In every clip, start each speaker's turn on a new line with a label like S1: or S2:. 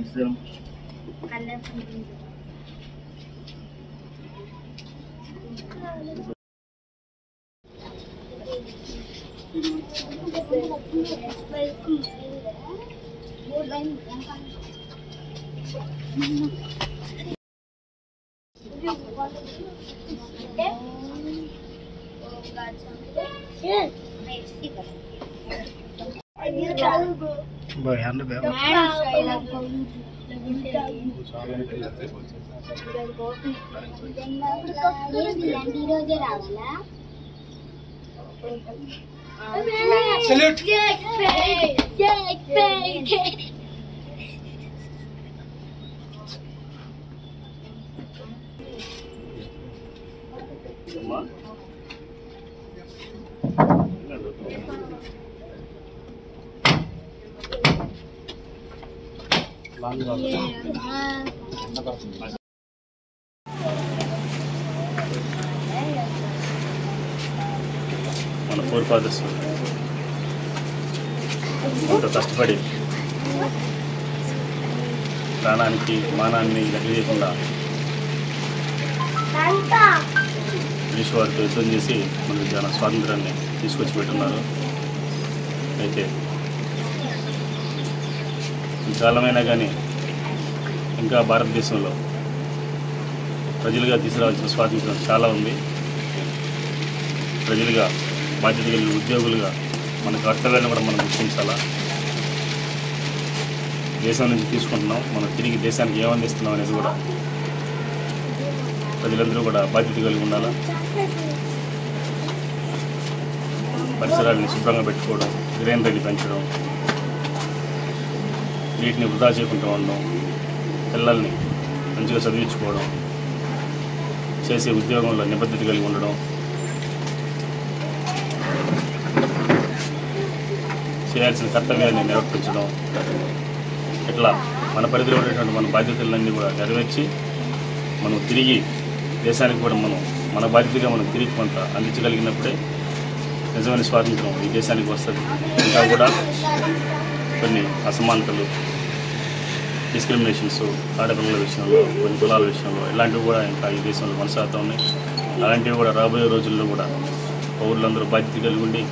S1: ఇస్తారు మన four fathers కొంత కష్టపడి ప్రాణానికి మానాన్ని లెక్క చేయకుండా బ్రిటిష్ వారితో యుద్ధం చేసి మనకు చాలా స్వాతంత్రాన్ని తీసుకొచ్చి పెట్టున్నారు. అయితే కాలమైనా కానీ ఇంకా భారతదేశంలో ప్రజలుగా తీసుకురావాల్సిన స్వాతంత్రం చాలా ఉంది. ప్రజలుగా బాధ్యత కలిగిన ఉద్యోగులుగా మన కర్తవ్యాలను కూడా మనం గుర్తించాలా. దేశం నుంచి తీసుకుంటున్నాం, మనం తిరిగి దేశానికి ఏమందిస్తున్నాం అనేది కూడా ప్రజలందరూ కూడా బాధ్యత కలిగి ఉండాలా. పరిసరాలని శుభ్రంగా పెట్టుకోవడం, గ్రీనరీని పెంచడం, నీటిని వృధా చేయకుండా ఉండడం, పిల్లల్ని మంచిగా చదివించుకోవడం, చేసే ఉద్యోగంలో నిబద్ధత కలిగి ఉండడం, చేయాల్సిన కర్తవ్యాన్ని నిర్వర్తించడం, ఇట్లా మన పరిధిలో ఉండేటువంటి మన బాధ్యతలన్నీ కూడా నెరవేర్చి మనం తిరిగి దేశానికి కూడా మన బాధ్యతగా మనం తిరిగి కొంత అందించగలిగినప్పుడే నిజమైన స్వాతంత్రం ఈ దేశానికి వస్తుంది. ఇంకా కూడా కొన్ని అసమానతలు, డిస్క్రిమినేషన్స్ ఆడపిల్లల విషయంలో, కొన్ని కులాల విషయంలో ఇలాంటివి కూడా ఇంకా ఈ దేశంలో కొనసాగుతూ ఉన్నాయి. అలాంటివి కూడా రాబోయే రోజుల్లో కూడా పౌరులందరూ బాధ్యత కలిగి ఉండి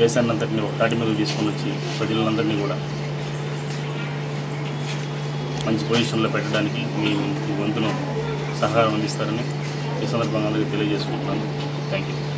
S1: దేశాన్ని అంతటినీ ఒక తాటి మీద తీసుకొని వచ్చి ప్రజలందరినీ కూడా మంచి పొజిషన్లో పెట్టడానికి మీ వంతును సహకారం అందిస్తారని ఈ సందర్భంగా అందరికీ తెలియజేసుకుంటున్నాను. Thank you.